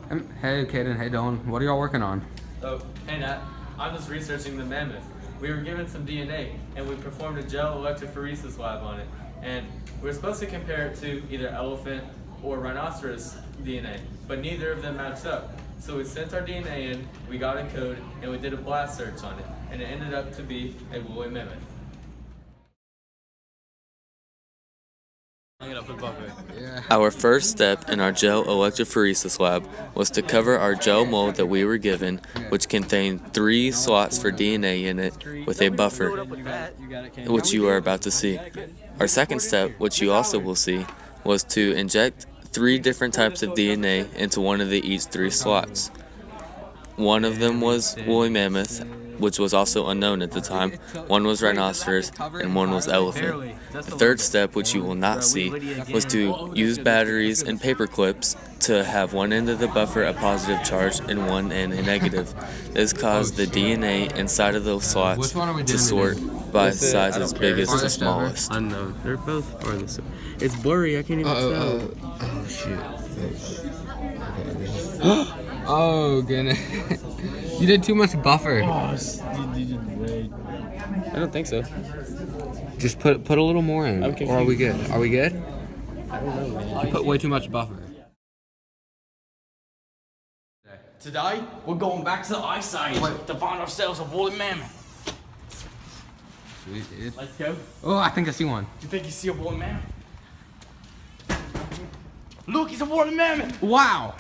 Hey, Caden. Hey, Dillon. What are y'all working on? Oh, hey Nat. I'm just researching the mammoth. We were given some DNA and we performed a gel electrophoresis lab on it. And we were supposed to compare it to either elephant or rhinoceros DNA, but neither of them matched up. So we sent our DNA in, we got a code, and we did a blast search on it, and it ended up to be a woolly mammoth. Our first step in our gel electrophoresis lab was to cover our gel mold that we were given, which contained 3 slots for DNA in it with a buffer, which you are about to see. Our second step, which you also will see, was to inject 3 different types of DNA into one of each 3 slots. One of them was woolly mammoth, which was also unknown at the time. One was rhinoceros, and one was elephant. The third step, which you will not see, was to use batteries and paper clips to have one end of the buffer a positive charge and one end a negative. This caused the DNA inside of those slots to sort by sizes biggest to smallest. Unknown. They're both are the same. It's blurry. I can't even tell. Oh shit. Oh goodness. You did too much buffer. Oh, you did great. I don't think so. Just put a little more in. I'm confused. Or are we good? Are we good? I don't know, man. You put way too much buffer. Today, we're going back to the ice age to find ourselves a woolly mammoth. Sweet, dude. Let's go. Oh, I think I see one. You think you see a woolly mammoth? Look, it's a woolly mammoth. Wow.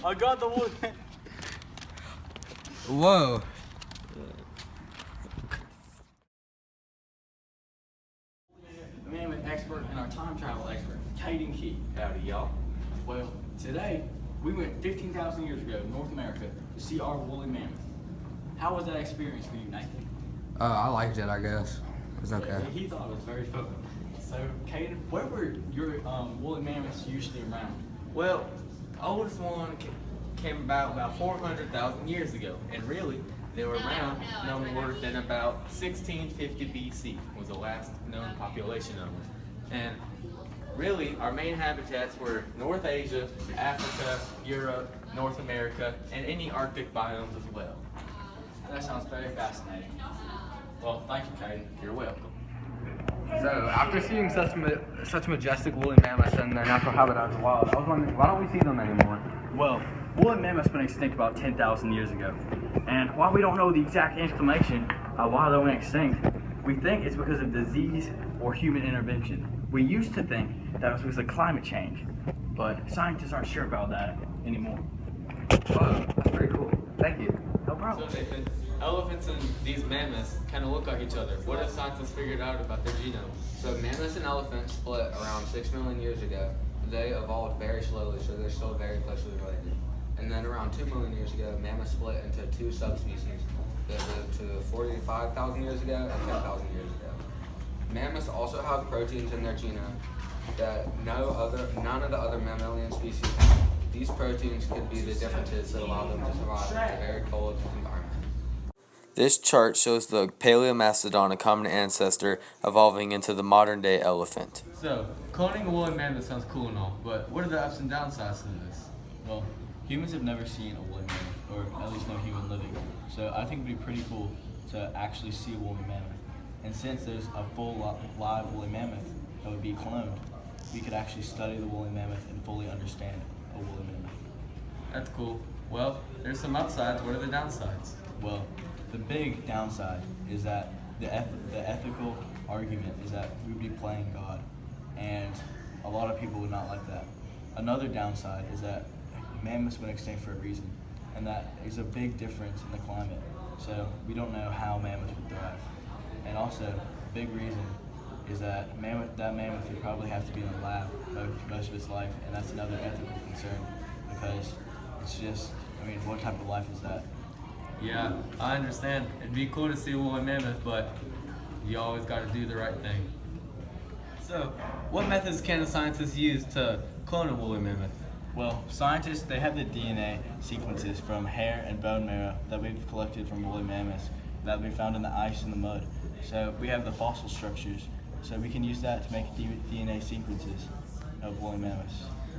I got the woolly mammoth. Whoa. The mammoth expert and our time travel expert, Caden Key. Howdy, y'all. Well, today, we went 15,000 years ago to North America to see our woolly mammoth. How was that experience for you, Nathan? I liked it, I guess. It was okay. He thought it was very fun. So, Caden, where were your woolly mammoths usually around? Well, the oldest one came about 400,000 years ago, and really, they were around no more than about 1650 BC was the last known population of them. And really, our main habitats were North Asia, Africa, Europe, North America, and any Arctic biomes as well. That sounds very fascinating. Well, thank you, Caden. You're welcome. So, after seeing such majestic woolly mammoths in their natural habitat in the wild, I was wondering, why don't we see them anymore? Well, woolly mammoths went extinct about 10,000 years ago. And while we don't know the exact explanation of why they went extinct, we think it's because of disease or human intervention. We used to think that it was because of climate change, but scientists aren't sure about that anymore. Whoa, that's pretty cool. Thank you. No problem. So Nathan, elephants and these mammoths kind of look like each other. What have scientists figured out about their genome? So mammoths and elephants split around 6 million years ago. They evolved very slowly, so they're still very closely related. And then around 2 million years ago, mammoths split into 2 subspecies that lived to 45,000 years ago and 10,000 years ago. Mammoths also have proteins in their genome that none of the other mammalian species have. These proteins could be the differences that allow them to survive in a very cold environment. This chart shows the Paleomastodon, a common ancestor, evolving into the modern-day elephant. So, cloning a woolly mammoth sounds cool and all, but what are the ups and downsides to this? Well, humans have never seen a woolly mammoth, or at least no human living. So I think it'd be pretty cool to actually see a woolly mammoth. And since there's a full live woolly mammoth that would be cloned, we could actually study the woolly mammoth and fully understand a woolly mammoth. That's cool. Well, there's some upsides. What are the downsides? Well, the big downside is that the ethical argument is that we would be playing God, and a lot of people would not like that. Another downside is that mammoths went extinct for a reason, and that is a big difference in the climate. So we don't know how mammoths would thrive. And also, a big reason is that mammoth would probably have to be in a lab most of its life, and that's another ethical concern because it's just, I mean, what type of life is that? Yeah, I understand. It'd be cool to see a woolly mammoth, but you always got to do the right thing. So, what methods can the scientists use to clone a woolly mammoth? Well, scientists, they have the DNA sequences from hair and bone marrow that we've collected from woolly mammoths that we found in the ice and the mud. So we have the fossil structures, so we can use that to make DNA sequences of woolly mammoths.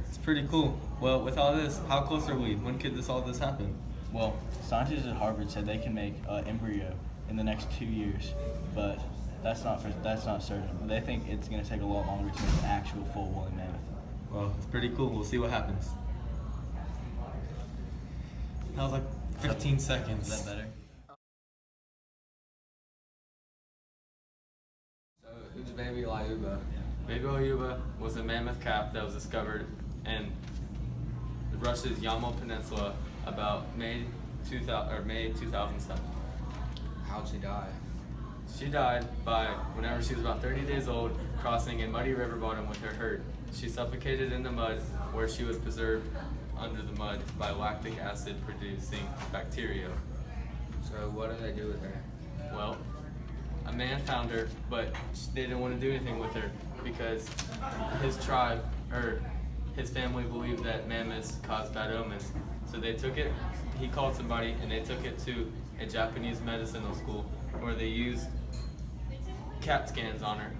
It's pretty cool. Well, with all this, how close are we? When could all this happen? Well, scientists at Harvard said they can make an embryo in the next 2 years, but that's not certain. They think it's going to take a lot longer to make an actual full woolly mammoth. Well, it's pretty cool. We'll see what happens. That was like 15 seconds. Is that better? So, who's Baby Lyuba? Baby Oyuba was a mammoth calf that was discovered in Russia's Yamal Peninsula about May 2007. How'd she die? She died by whenever she was about 30 days old, crossing a muddy river bottom with her herd. She suffocated in the mud, where she was preserved under the mud by lactic acid producing bacteria. So what did they do with her? Well, a man found her, but they didn't want to do anything with her because his tribe, or his family, believed that mammoths caused bad omens. So they took it, he called somebody, and they took it to a Japanese medicinal school where they used CAT scans on her.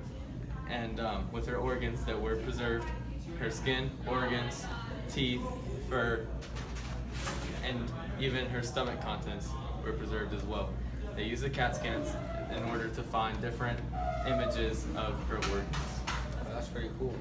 And with her organs that were preserved, her skin, organs, teeth, fur, and even her stomach contents were preserved as well. They used the CAT scans in order to find different images of her organs. Oh, that's pretty cool.